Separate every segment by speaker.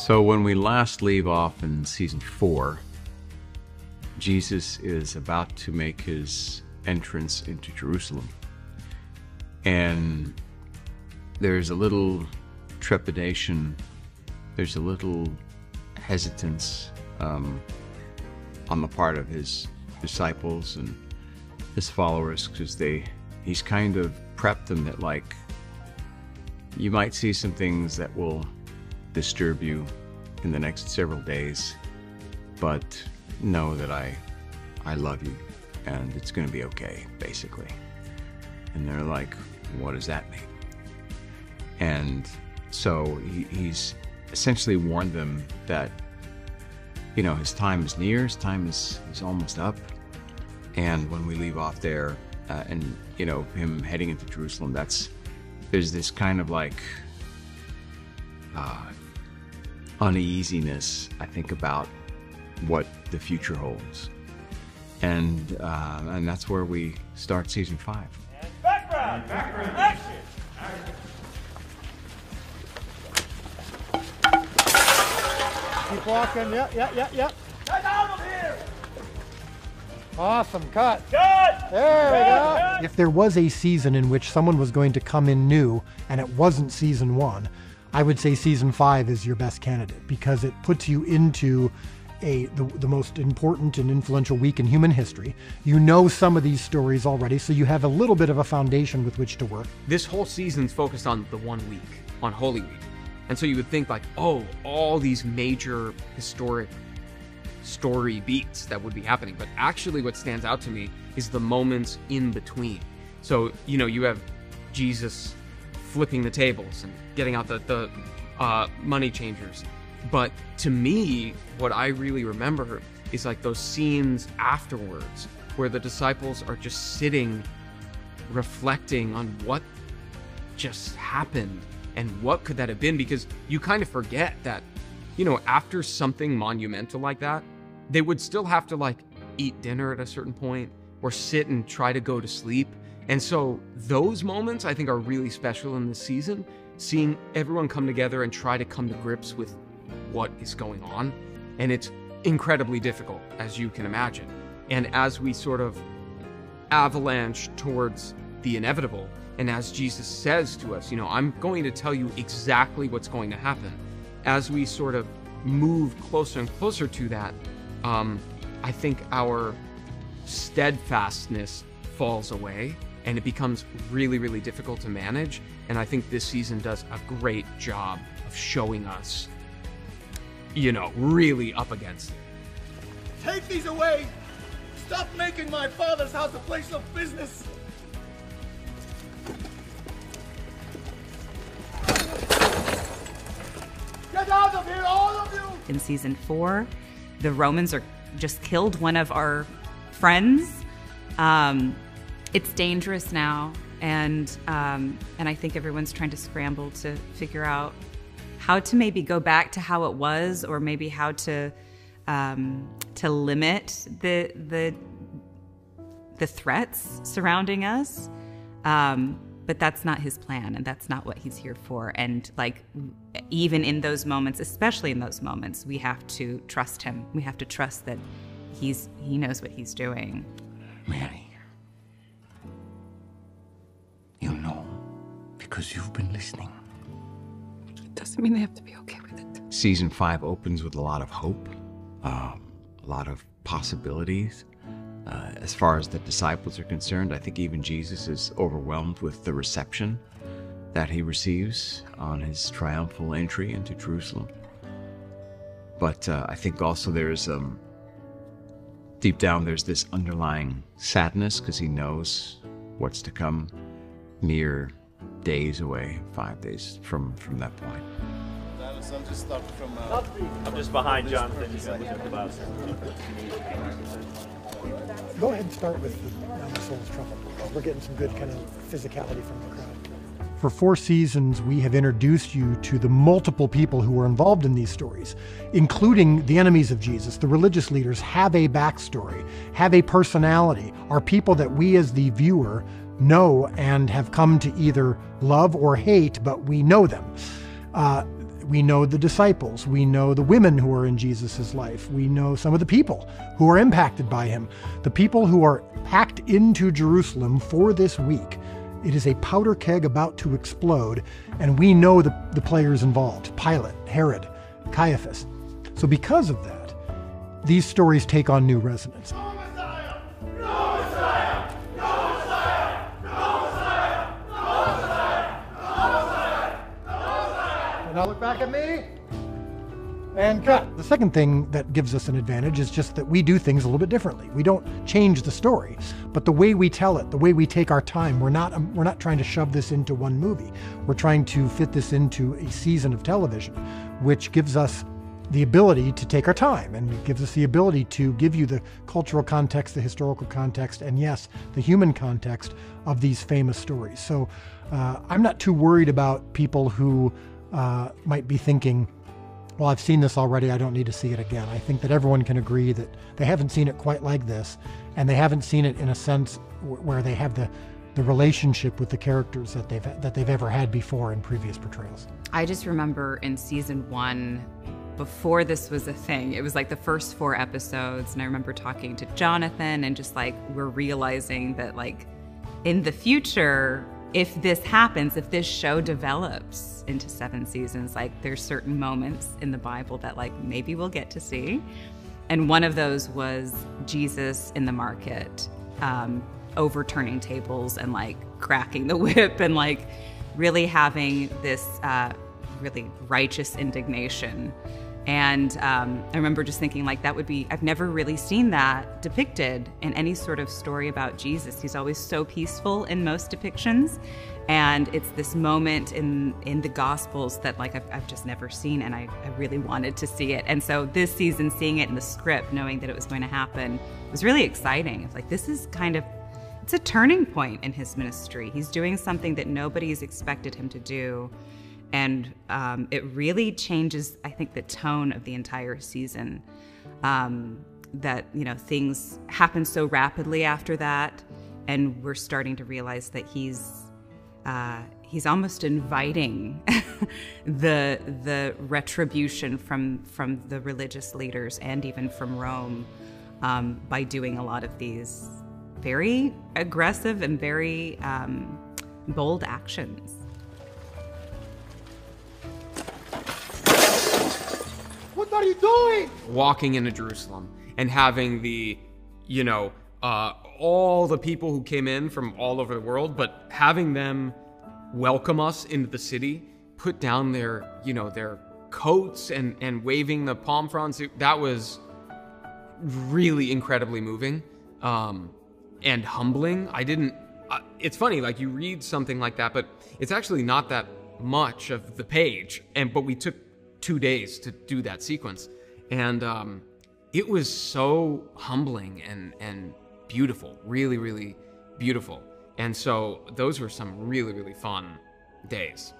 Speaker 1: So when we last leave off in season 4, Jesus is about to make his entrance into Jerusalem. And there's a little trepidation, there's a little hesitance on the part of his disciples and his followers, because he's kind of prepped them that, like, you might see some things that will disturb you in the next several days, but know that I love you and it's going to be okay, basically. And they're like, what does that mean? And so he's essentially warned them that, you know, his time is near, his time is almost up. And when we leave off there and, you know, him heading into Jerusalem, there's this kind of like uneasiness, I think, about what the future holds. And that's where we start season 5.
Speaker 2: And background, action.
Speaker 3: Keep walking, yep.
Speaker 2: Get out of here!
Speaker 3: Awesome, cut.
Speaker 2: Cut!
Speaker 3: There we go.
Speaker 2: Cut.
Speaker 3: If there was a season in which someone was going to come in new and it wasn't season 1, I would say season 5 is your best candidate, because it puts you into the most important and influential week in human history. You know some of these stories already, so you have a little bit of a foundation with which to work.
Speaker 4: This whole season's focused on the 1 week, on Holy Week. And so you would think like, oh, all these major historic story beats that would be happening. But actually what stands out to me is the moments in between. So, you know, you have Jesus flipping the tables and getting out the money changers. But to me, what I really remember is like those scenes afterwards where the disciples are just sitting, reflecting on what just happened and what could that have been, because you kind of forget that, you know, after something monumental like that, they would still have to like eat dinner at a certain point or sit and try to go to sleep. And so those moments I think are really special in this season, seeing everyone come together and try to come to grips with what is going on. And it's incredibly difficult, as you can imagine. And as we sort of avalanche towards the inevitable, and as Jesus says to us, you know, I'm going to tell you exactly what's going to happen. As we sort of move closer and closer to that, I think our steadfastness falls away and it becomes really, really difficult to manage. And I think this season does a great job of showing us, you know, really up against it.
Speaker 2: Take these away! Stop making my father's house a place of business! Get out of here, all of you!
Speaker 5: In season 4, the Romans just killed one of our friends. It's dangerous now, and I think everyone's trying to scramble to figure out how to maybe go back to how it was, or maybe how to limit the threats surrounding us. But that's not his plan, and that's not what he's here for. And like, even in those moments, especially in those moments, we have to trust him. We have to trust that he knows what he's doing.
Speaker 6: Mary, you know, because you've been listening.
Speaker 7: It doesn't mean they have to be okay with it.
Speaker 1: Season 5 opens with a lot of hope, a lot of possibilities. As far as the disciples are concerned, I think even Jesus is overwhelmed with the reception that he receives on his triumphal entry into Jerusalem. But I think also there's, deep down, there's this underlying sadness, because he knows what's to come mere days away, 5 days from that point.
Speaker 8: I'm just behind Jonathan. You can look at the bus.
Speaker 3: Go ahead and start with the Soul's Trumpet. We're getting some good kind of physicality from the crowd. For 4 seasons, we have introduced you to the multiple people who were involved in these stories, including the enemies of Jesus. The religious leaders have a backstory, have a personality, are people that we as the viewer know and have come to either love or hate, but we know them. We know the disciples. We know the women who are in Jesus's life. We know some of the people who are impacted by him. The people who are packed into Jerusalem for this week. It is a powder keg about to explode, and we know the players involved: Pilate, Herod, Caiaphas. So because of that, these stories take on new resonance.
Speaker 2: No Messiah! No Messiah! No Messiah! No Messiah! No Messiah! No Messiah! No Messiah!
Speaker 3: Now look back at me, and cut. The second thing that gives us an advantage is just that we do things a little bit differently. We don't change the story, but the way we tell it, the way we take our time, we're not trying to shove this into one movie. We're trying to fit this into a season of television, which gives us the ability to take our time, and it gives us the ability to give you the cultural context, the historical context, and yes, the human context of these famous stories. So I'm not too worried about people who might be thinking, well, I've seen this already, I don't need to see it again. I think that everyone can agree that they haven't seen it quite like this, and they haven't seen it in a sense where they have the relationship with the characters that they've ever had before in previous portrayals.
Speaker 5: I just remember in season 1, before this was a thing, it was like the first 4 episodes, and I remember talking to Jonathan and just like, we're realizing that like in the future, if this happens, if this show develops into 7 seasons, like there's certain moments in the Bible that like maybe we'll get to see. And one of those was Jesus in the market, overturning tables and like cracking the whip and like really having this really righteous indignation. And I remember just thinking like that would be, I've never really seen that depicted in any sort of story about Jesus. He's always so peaceful in most depictions. And it's this moment in the Gospels that like I've just never seen, and I really wanted to see it. And so this season, seeing it in the script, knowing that it was going to happen, was really exciting. It's like, this is kind of, it's a turning point in his ministry. He's doing something that nobody's expected him to do. And it really changes, I think, the tone of the entire season. That, you know, things happen so rapidly after that, and we're starting to realize that he's almost inviting the retribution from the religious leaders and even from Rome by doing a lot of these very aggressive and very bold actions.
Speaker 2: What are you doing?
Speaker 4: Walking into Jerusalem and having the, you know, all the people who came in from all over the world, but having them welcome us into the city, put down their, you know, their coats and waving the palm fronds, that was really incredibly moving and humbling. It's funny, like you read something like that, but it's actually not that much of the page, but we took 2 days to do that sequence, and it was so humbling and beautiful, really, really beautiful. And so those were some really, really fun days.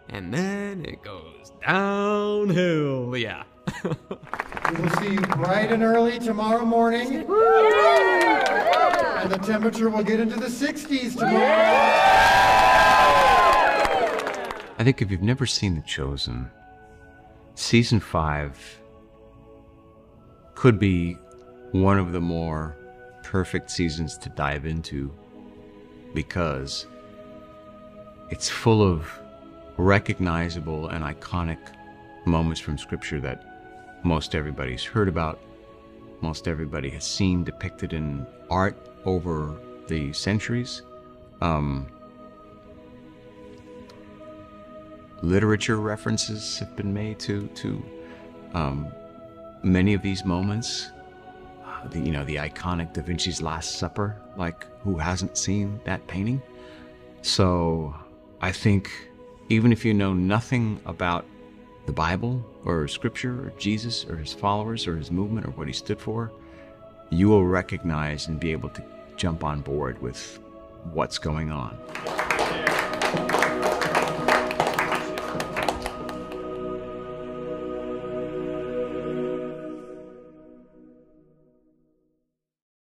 Speaker 4: And then it goes downhill, yeah.
Speaker 3: We will see you bright and early tomorrow morning. And the temperature will get into the 60s tomorrow.
Speaker 1: I think if you've never seen The Chosen, Season 5 could be one of the more perfect seasons to dive into, because it's full of recognizable and iconic moments from Scripture that most everybody's heard about, most everybody has seen depicted in art over the centuries. Literature references have been made to many of these moments. The iconic Da Vinci's Last Supper, like who hasn't seen that painting? So I think even if you know nothing about the Bible or Scripture or Jesus or his followers or his movement or what he stood for, you will recognize and be able to jump on board with what's going on.